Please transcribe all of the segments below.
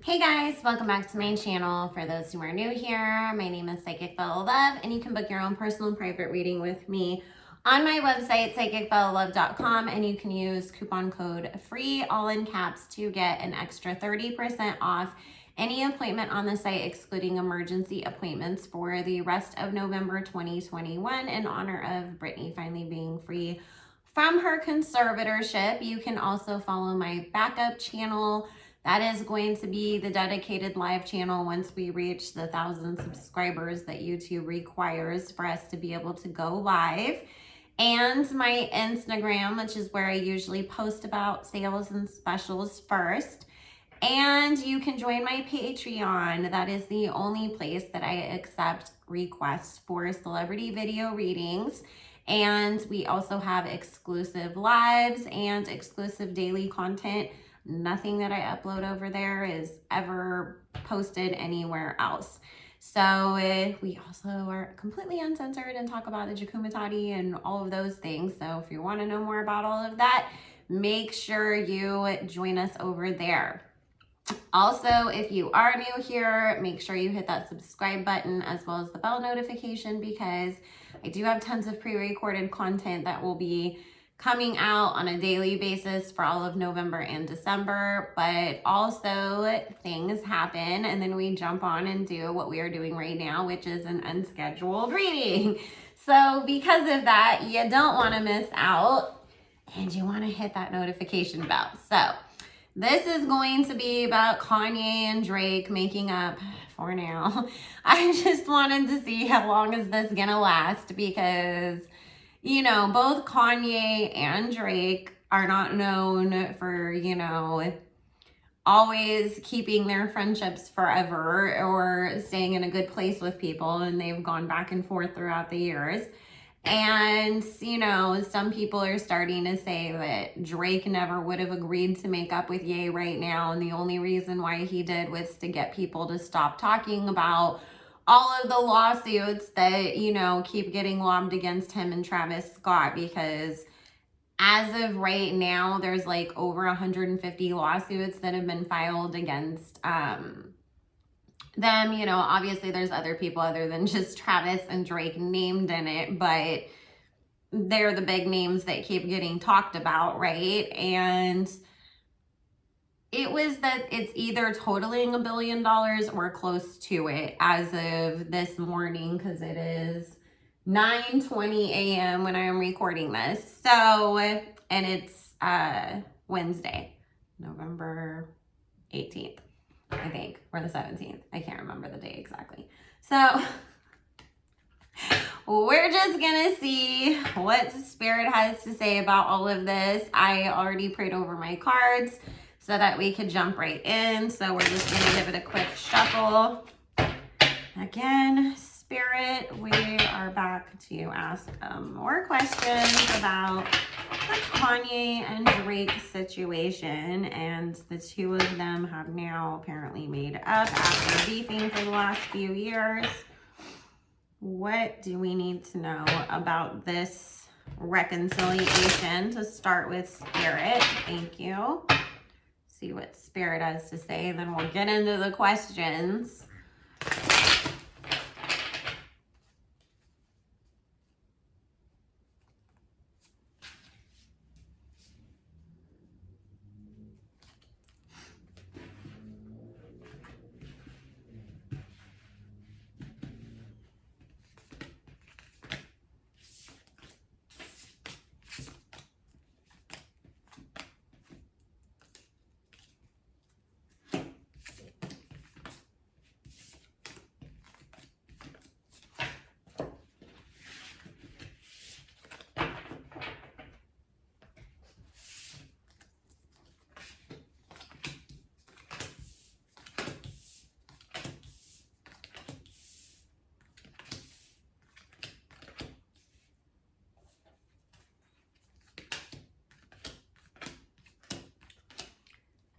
Hey guys, welcome back to my channel. For those who are new here, my name is Psychic Bella Love, and you can book your own personal and private reading with me on my website, psychicbellalove.com, and you can use coupon code FREE, all in caps, to get an extra 30% off any appointment on the site, excluding emergency appointments, for the rest of November 2021 in honor of Brittany finally being free from her conservatorship. You can also follow my backup channel. That is going to be the dedicated live channel once we reach the 1,000 subscribers that YouTube requires for us to be able to go live. And my Instagram, which is where I usually post about sales and specials first. And you can join my Patreon. That is the only place that I accept requests for celebrity video readings. And we also have exclusive lives and exclusive daily content. Nothing that I upload over there is ever posted anywhere else. So we also are completely uncensored and talk about the Jakumatati and all of those things. So if you want to know more about all of that, make sure you join us over there. Also, if you are new here, make sure you hit that subscribe button as well as the bell notification, because I do have tons of pre-recorded content that will be coming out on a daily basis for all of November and December. But also things happen and then we jump on and do what we are doing right now, which is an unscheduled reading. So because of that, you don't want to miss out and you want to hit that notification bell. So this is going to be about Kanye and Drake making up for now. I just wanted to see how long is this gonna last, because you know, both Kanye and Drake are not known for, you know, always keeping their friendships forever or staying in a good place with people, and they've gone back and forth throughout the years. And, you know, some people are starting to say that Drake never would have agreed to make up with Ye right now, and the only reason why he did was to get people to stop talking about all of the lawsuits that, you know, keep getting lobbed against him and Travis Scott, because as of right now, there's like over 150 lawsuits that have been filed against them. You know, obviously there's other people other than just Travis and Drake named in it, but they're the big names that keep getting talked about, right? And it was that it's either totaling $1 billion or close to it as of this morning, because it is 9:20 a.m. when I'm recording this. So, and it's Wednesday, November 18th, I think, or the 17th. I can't remember the day exactly. So we're just gonna see what Spirit has to say about all of this. I already prayed over my cards so that we could jump right in. So we're just gonna give it a quick shuffle. Again, Spirit, we are back to ask more questions about the Kanye and Drake situation. And the two of them have now apparently made up after beefing for the last few years. What do we need to know about this reconciliation? To start with, Spirit, thank you. See what Spirit has to say, and then we'll get into the questions.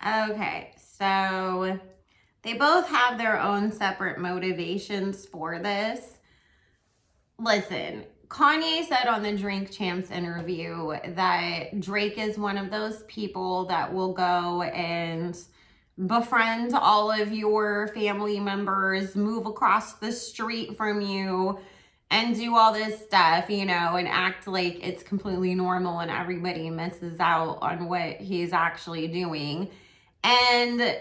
Okay, so they both have their own separate motivations for this. Listen, Kanye said on the Drink Champs interview that Drake is one of those people that will go and befriend all of your family members, move across the street from you, and do all this stuff, you know, and act like it's completely normal and everybody misses out on what he's actually doing. And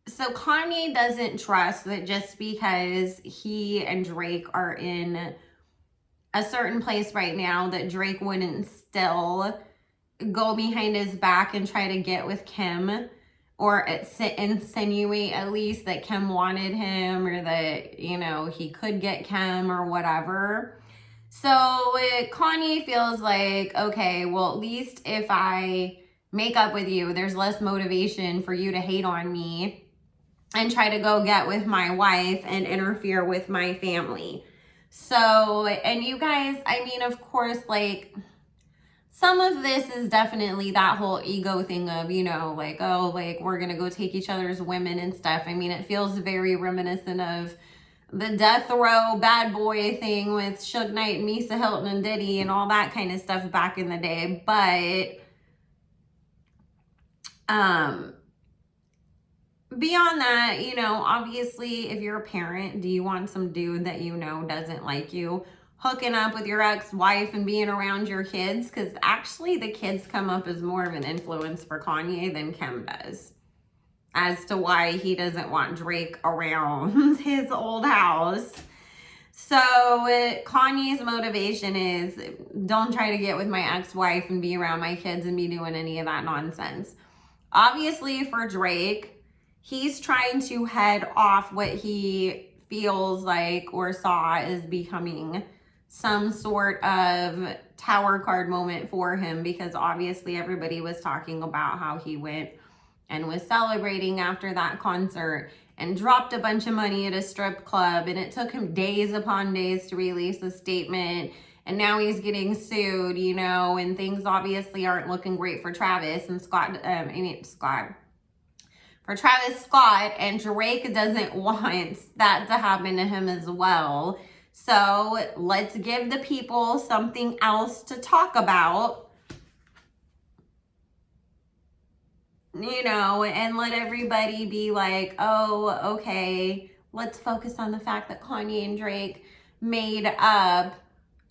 so Kanye doesn't trust that just because he and Drake are in a certain place right now, that Drake wouldn't still go behind his back and try to get with Kim, or insinuate at least that Kim wanted him, or that, you know, he could get Kim or whatever. So Kanye feels like, okay, well, at least if I make up with you, there's less motivation for you to hate on me and try to go get with my wife and interfere with my family. So, and you guys, I mean, of course, like, some of this is definitely that whole ego thing of, you know, like, oh, like, we're going to go take each other's women and stuff. I mean, it feels very reminiscent of the death row bad boy thing with Suge Knight and Misa Hilton and Diddy and all that kind of stuff back in the day. But beyond that, you know, obviously, if you're a parent, do you want some dude that you know doesn't like you hooking up with your ex-wife and being around your kids? Because actually the kids come up as more of an influence for Kanye than Kim does, as to why he doesn't want Drake around his old house. So Kanye's motivation is, don't try to get with my ex-wife and be around my kids and be doing any of that nonsense. Obviously for Drake, he's trying to head off what he feels like or saw as becoming some sort of tower card moment for him, because obviously everybody was talking about how he went and was celebrating after that concert and dropped a bunch of money at a strip club, and it took him days upon days to release a statement, and now he's getting sued, you know, and things obviously aren't looking great for Travis and for Travis Scott, and Drake doesn't want that to happen to him as well. So let's give the people something else to talk about, you know, and let everybody be like, oh, okay, let's focus on the fact that Kanye and Drake made up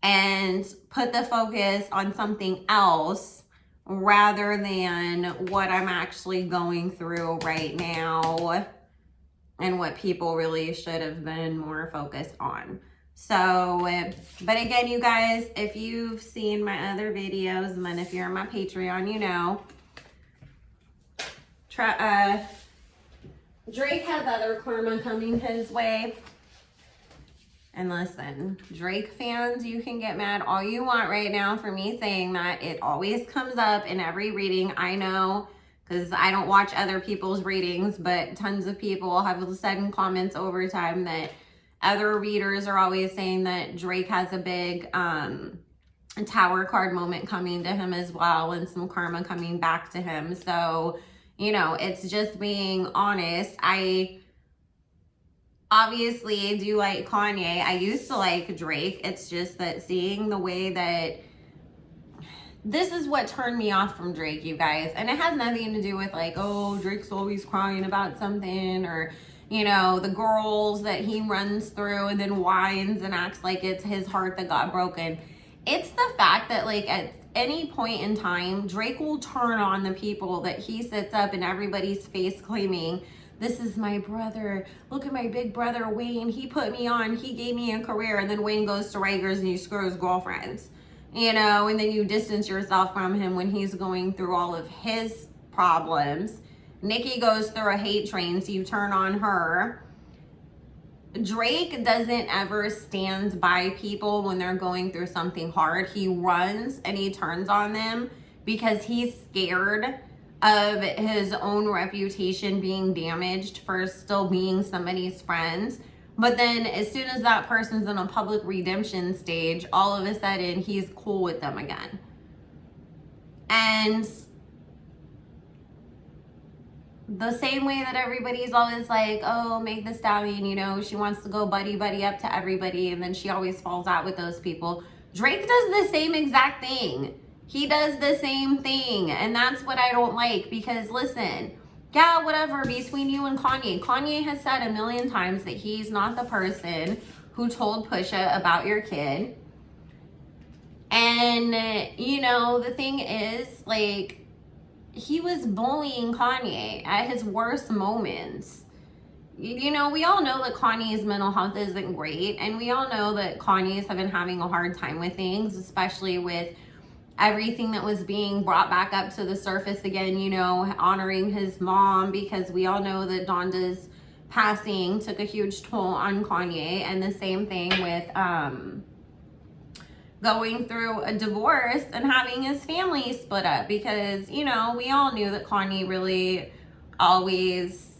and put the focus on something else rather than what I'm actually going through right now and what people really should have been more focused on. So, but again, you guys, if you've seen my other videos, and then if you're on my Patreon, you know, Drake has other karma coming his way. And listen, Drake fans, you can get mad all you want right now for me saying that. It always comes up in every reading. I know, because I don't watch other people's readings, but tons of people have said in comments over time that other readers are always saying that Drake has a big tower card moment coming to him as well, and some karma coming back to him. So, you know, it's just being honest. I obviously do like Kanye. I used to like Drake. It's just that seeing the way that, this is what turned me off from Drake, you guys. And it has nothing to do with like, oh, Drake's always crying about something, or, you know, the girls that he runs through and then whines and acts like it's his heart that got broken. It's the fact that, like, at any point in time, Drake will turn on the people that he sits up in everybody's face claiming, this is my brother. Look at my big brother, Wayne. He put me on. He gave me a career. And then Wayne goes to Rikers and you screw his girlfriends, you know, and then you distance yourself from him when he's going through all of his problems. Nicki goes through a hate train, so you turn on her. Drake doesn't ever stand by people when they're going through something hard. He runs and he turns on them because he's scared of his own reputation being damaged for still being somebody's friend. But then as soon as that person's in a public redemption stage, all of a sudden he's cool with them again. And the same way that everybody's always like, oh, Meg Thee Stallion, you know, she wants to go buddy up to everybody, and then she always falls out with those people. Drake does the same exact thing. He does the same thing, and that's what I don't like, because listen, yeah, whatever, between you and Kanye. Kanye has said a million times that he's not the person who told Pusha about your kid. And, you know, the thing is, like, he was bullying Kanye at his worst moments. You know, we all know that Kanye's mental health isn't great, and we all know that Kanye's have been having a hard time with things, especially with everything that was being brought back up to the surface again, you know, honoring his mom, because we all know that Donda's passing took a huge toll on Kanye, and the same thing with going through a divorce and having his family split up, because, you know, we all knew that Kanye really always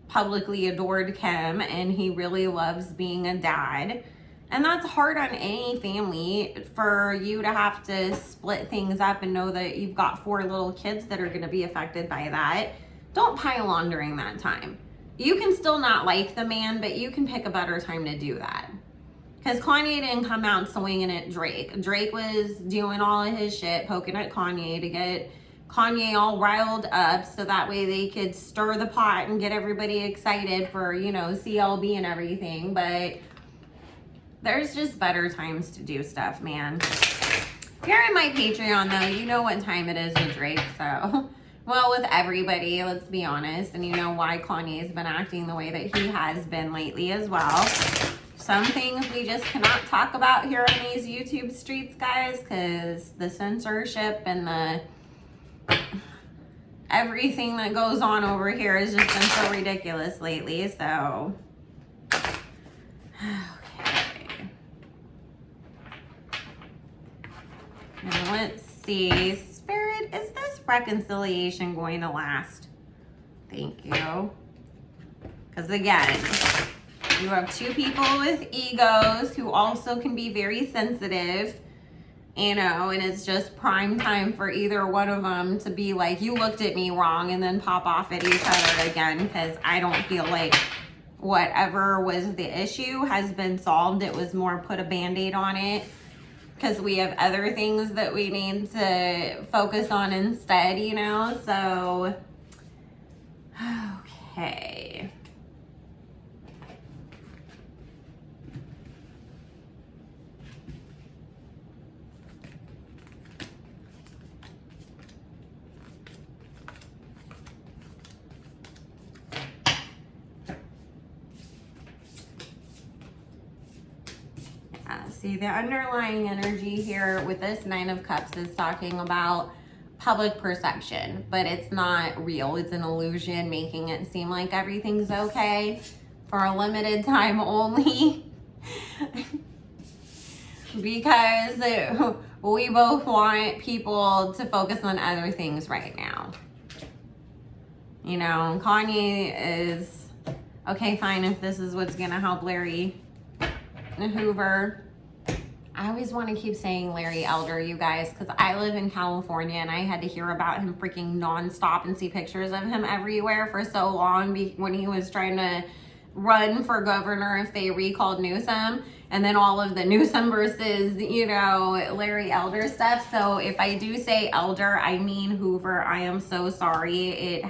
publicly adored Kim, and he really loves being a dad. And that's hard on any family, for you to have to split things up and know that you've got 4 little kids that are going to be affected by that. Don't pile on during that time. You can still not like the man, but you can pick a better time to do that. Because Kanye didn't come out swinging at Drake. Drake was doing all of his shit, poking at Kanye to get Kanye all riled up, so that way they could stir the pot and get everybody excited for, you know, CLB and everything. But there's just better times to do stuff, man. If you're in my Patreon, though, you know what time it is with Drake, so... Well, with everybody, let's be honest. And you know why Kanye's been acting the way that he has been lately as well. Some things we just cannot talk about here on these YouTube streets, guys, because the censorship and the... everything that goes on over here has just been so ridiculous lately, so... Now let's see. Spirit, is this reconciliation going to last? Thank you. Because again, you have 2 people with egos who also can be very sensitive, you know, and it's just prime time for either one of them to be like, you looked at me wrong, and then pop off at each other again, because I don't feel like whatever was the issue has been solved. It was more put a Band-Aid on it, because we have other things that we need to focus on instead, you know, so, okay. See, the underlying energy here with this 9 of Cups is talking about public perception, but it's not real. It's an illusion, making it seem like everything's okay for a limited time only. Because we both want people to focus on other things right now. You know, Kanye is, okay, fine, if this is what's gonna help Larry Hoover. I always want to keep saying Larry Elder, you guys, because I live in California and I had to hear about him freaking nonstop and see pictures of him everywhere for so long when he was trying to run for governor if they recalled Newsom, and then all of the Newsom versus, you know, Larry Elder stuff. So if I do say Elder, I mean Hoover. I am so sorry.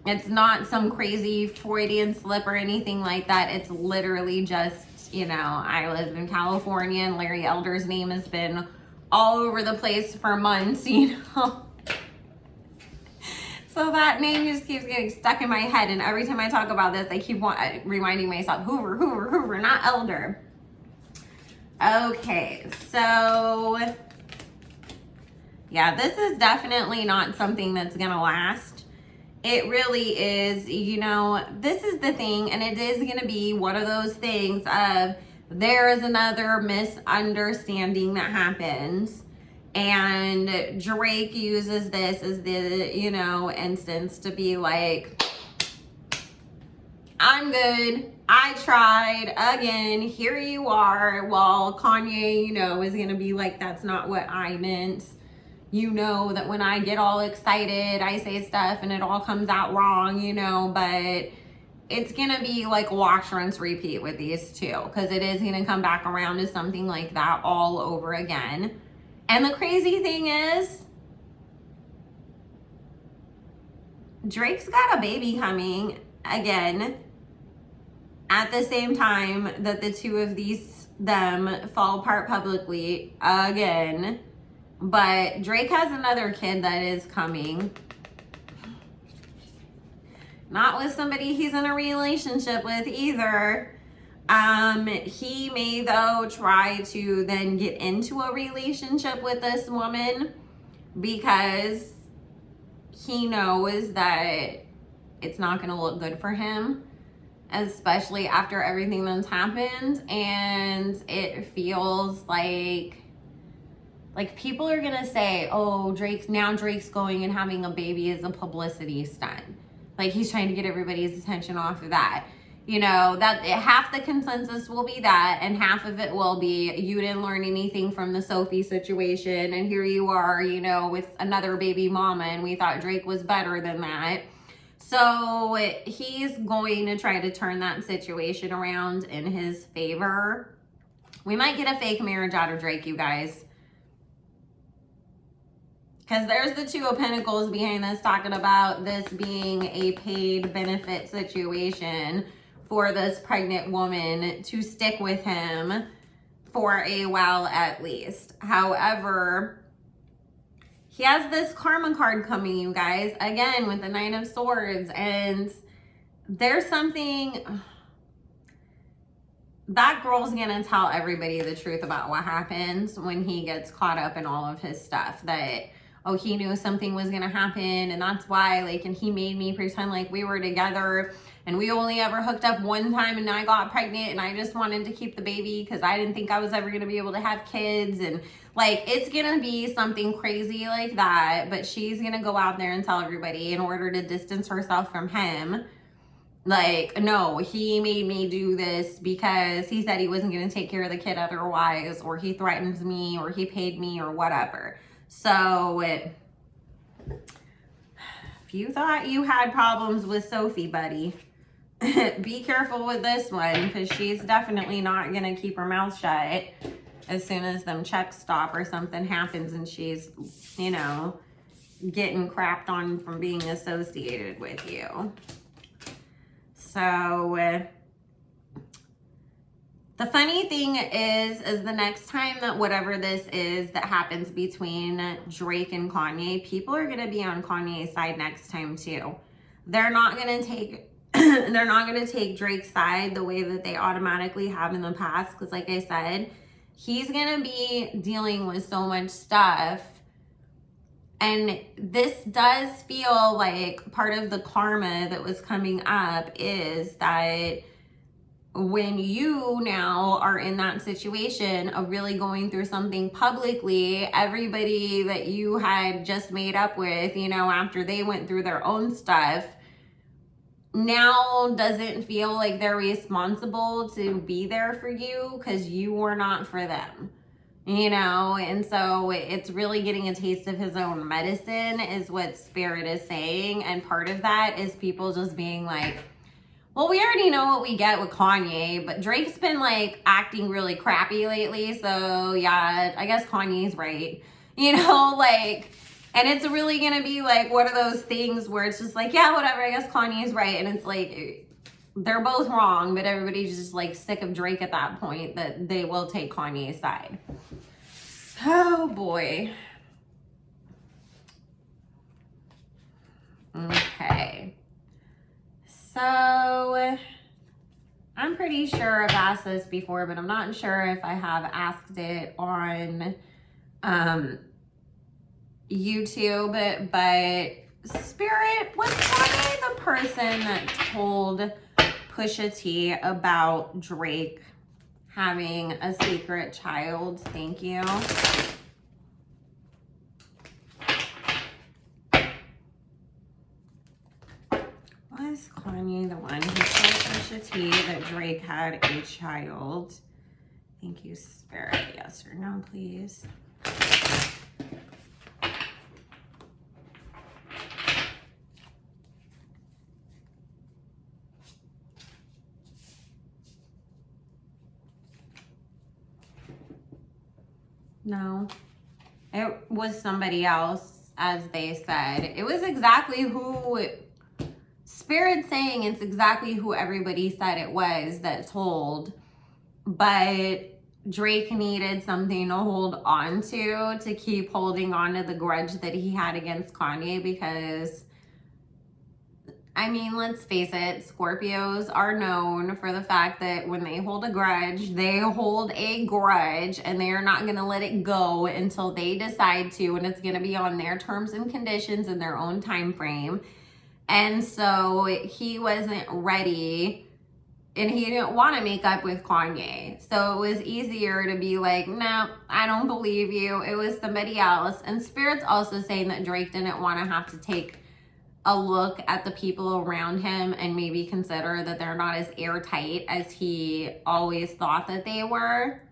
It's not some crazy Freudian slip or anything like that. It's literally just, you know, I live in California and Larry Elder's name has been all over the place for months, you know. So that name just keeps getting stuck in my head, and every time I talk about this, I keep reminding myself, Hoover, Hoover, Hoover, not Elder. Okay, so yeah, this is definitely not something that's gonna last. It really is, you know, this is the thing, and it is going to be one of those things of there is another misunderstanding that happens, and Drake uses this as the, you know, instance to be like, I'm good, I tried, again, here you are, while Kanye, you know, is going to be like, that's not what I meant. You know that when I get all excited, I say stuff and it all comes out wrong, you know, but it's going to be like wash, rinse, repeat with these 2, because it is going to come back around to something like that all over again. And the crazy thing is, Drake's got a baby coming again at the same time that the two of them fall apart publicly again. But Drake has another kid that is coming. Not with somebody he's in a relationship with either. He may, though, try to then get into a relationship with this woman because he knows that it's not going to look good for him, especially after everything that's happened. And it feels like people are going to say, oh, Drake's going and having a baby is a publicity stunt. Like, he's trying to get everybody's attention off of that. You know, that half the consensus will be that, and half of it will be, you didn't learn anything from the Sophie situation, and here you are, you know, with another baby mama, and we thought Drake was better than that. So he's going to try to turn that situation around in his favor. We might get a fake marriage out of Drake, you guys. Because there's the Two of Pentacles behind this, talking about this being a paid benefit situation for this pregnant woman to stick with him for a while at least. However, he has this karma card coming, you guys, again with the Nine of Swords, and there's something, that girl's gonna tell everybody the truth about what happens when he gets caught up in all of his stuff, that, oh, he knew something was gonna happen, and that's why, like, and he made me pretend like we were together, and we only ever hooked up one time, and I got pregnant, and I just wanted to keep the baby because I didn't think I was ever gonna be able to have kids, and like, it's gonna be something crazy like that. But she's gonna go out there and tell everybody in order to distance herself from him, like, no, he made me do this because he said he wasn't gonna take care of the kid otherwise, or he threatened me, or he paid me, or whatever. So if you thought you had problems with Sophie, buddy, be careful with this one, because she's definitely not going to keep her mouth shut as soon as them checks stop or something happens and she's, you know, getting crapped on from being associated with you. So the funny thing is the next time that whatever this is that happens between Drake and Kanye, people are going to be on Kanye's side next time too. They're not going to take they're not going to take Drake's side the way that they automatically have in the past, because like I said, he's going to be dealing with so much stuff. And this does feel like part of the karma that was coming up is that when you now are in that situation of really going through something publicly, everybody that you had just made up with, you know, after they went through their own stuff, now doesn't feel like they're responsible to be there for you because you were not for them, you know? And so it's really getting a taste of his own medicine is what Spirit is saying. And part of that is people just being like, well, we already know what we get with Kanye, but Drake's been like acting really crappy lately. So yeah, I guess Kanye's right, you know, like, and it's really going to be like one of those things where it's just like, yeah, whatever, I guess Kanye's right. And it's like, they're both wrong, but everybody's just like sick of Drake at that point that they will take Kanye's side. Oh boy. Okay. So I'm pretty sure I've asked this before, but I'm not sure if I have asked it on YouTube, but Spirit, was Kanye the person that told Pusha T about Drake having a secret child? Thank you. Was Kanye the one who told Pusha T that Drake had a child? Thank you, Spirit. Yes or no, please. No, it was somebody else, as they said. It was exactly who Spirit's saying it's exactly who everybody said it was that told, but Drake needed something to hold on to keep holding on to the grudge that he had against Kanye, because I mean, let's face it, Scorpios are known for the fact that when they hold a grudge, they hold a grudge and they are not going to let it go until they decide to, and it's going to be on their terms and conditions in their own time frame. And so he wasn't ready, and he didn't want to make up with Kanye. So it was easier to be like, no, I don't believe you. It was somebody else. And Spirit's also saying that Drake didn't want to have to take a look at the people around him and maybe consider that they're not as airtight as he always thought that they were.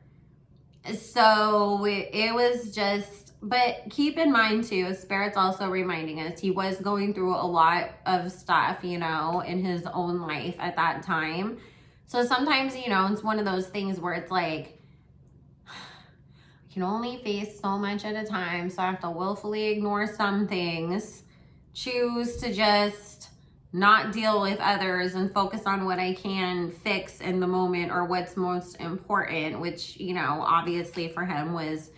So it was just, but keep in mind too, Spirit's also reminding us he was going through a lot of stuff, you know, in his own life at that time. So sometimes, you know, it's one of those things where it's like, I can only face so much at a time, so I have to willfully ignore some things, choose to just not deal with others and focus on what I can fix in the moment or what's most important, which, you know, obviously for him was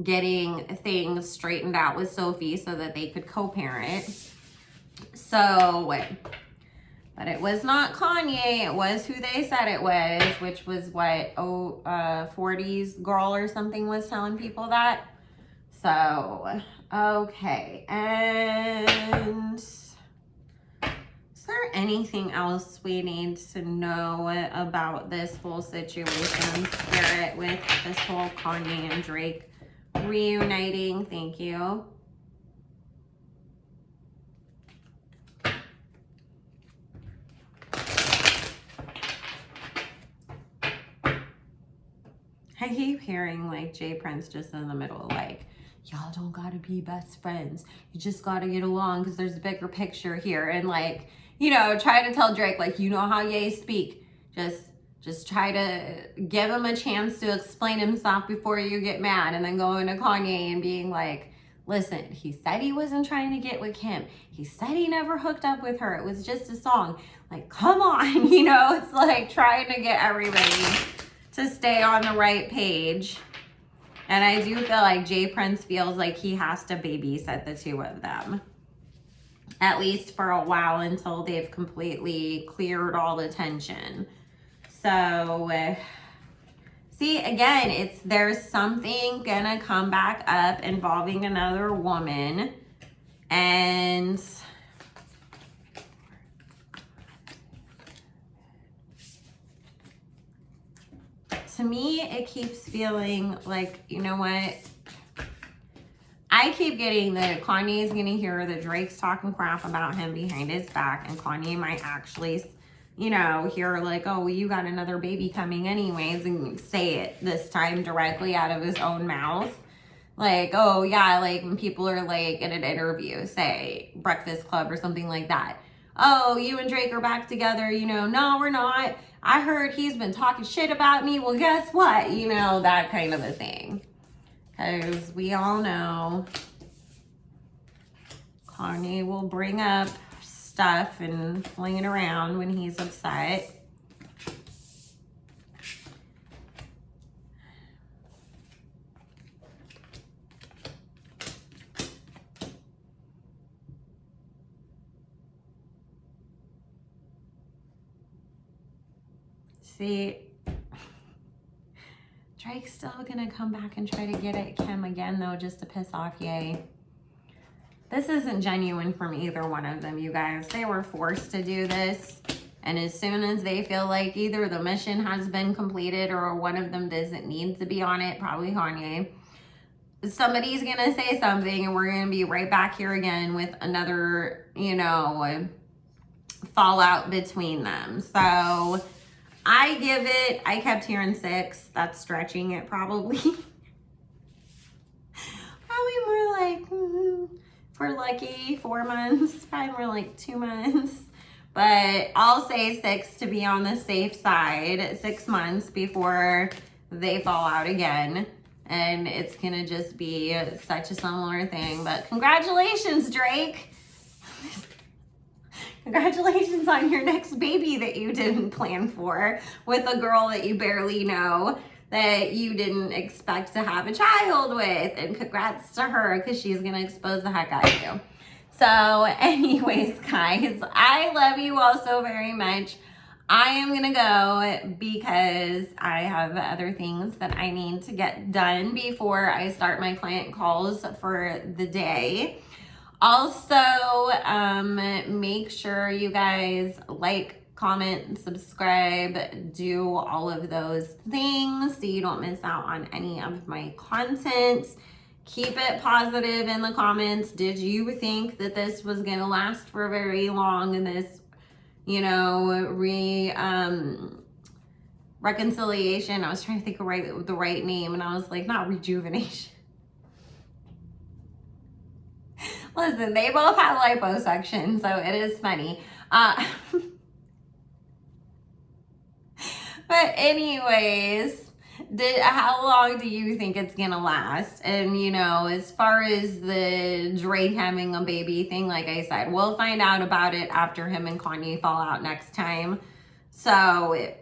getting things straightened out with Sophie so that they could co-parent. So, but it was not Kanye, it was who they said it was, which was what, 40s girl or something was telling people that. So, okay, and is there anything else we need to know about this whole situation, Spirit, with this whole Kanye and Drake reuniting? Thank you. I keep hearing like Jay Prince just in the middle, like, y'all don't gotta be best friends. You just gotta get along because there's a bigger picture here. And like, you know, try to tell Drake, like, you know how Ye speak. Just try to give him a chance to explain himself before you get mad. And then going to Kanye and being like, listen, he said he wasn't trying to get with Kim. He said he never hooked up with her. It was just a song. Like, come on, you know, it's like trying to get everybody to stay on the right page. And I do feel like Jay Prince feels like he has to babysit the two of them, at least for a while, until they've completely cleared all the tension. So, see, again, there's something gonna come back up involving another woman. And to me, it keeps feeling like, you know what? I keep getting that Kanye's gonna hear that Drake's talking crap about him behind his back, and Kanye might actually, you know, hear like, oh, you got another baby coming anyways, and say it this time directly out of his own mouth. Like, oh yeah, like when people are like in an interview, say Breakfast Club or something like that. Oh, you and Drake are back together, you know, no, we're not. I heard he's been talking shit about me. Well, guess what? You know, that kind of a thing. Because we all know Kanye will bring up stuff and fling it around when he's upset. See, Drake's still gonna come back and try to get at Kim again, though, just to piss off Ye. This isn't genuine from either one of them, you guys. They were forced to do this, and as soon as they feel like either the mission has been completed or one of them doesn't need to be on it, probably Kanye, somebody's gonna say something, and we're gonna be right back here again with another, you know, fallout between them. So I kept hearing 6. That's stretching it probably. Probably more like, for lucky, 4 months. Probably more like 2 months. But I'll say 6 to be on the safe side. 6 months before they fall out again. And it's going to just be such a similar thing. But congratulations, Drake. Congratulations on your next baby that you didn't plan for with a girl that you barely know, that you didn't expect to have a child with. And congrats to her, because she's going to expose the heck out of you. So anyways, guys, I love you all so very much. I am going to go because I have other things that I need to get done before I start my client calls for the day. Also, make sure you guys like, comment, subscribe, do all of those things so you don't miss out on any of my content. Keep it positive in the comments. Did you think that this was going to last for very long, and this, you know, reconciliation? I was trying to think of the right name, and I was like, not rejuvenation. Listen, they both have liposuction, so it is funny. But anyways, how long do you think it's gonna last? And you know, as far as the Drake having a baby thing, like I said, we'll find out about it after him and Kanye fall out next time. So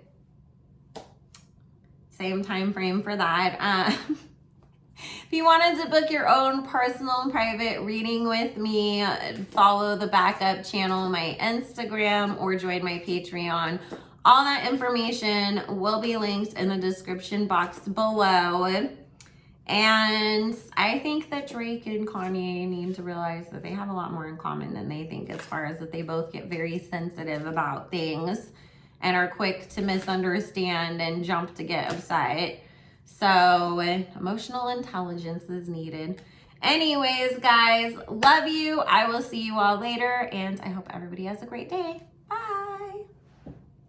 same time frame for that. If you wanted to book your own personal and private reading with me, follow the backup channel, my Instagram, or join my Patreon. All that information will be linked in the description box below. And I think that Drake and Kanye need to realize that they have a lot more in common than they think, as far as that they both get very sensitive about things and are quick to misunderstand and jump to get upset. So emotional intelligence is needed. Anyways, guys, love you. I will see you all later, and I hope everybody has a great day.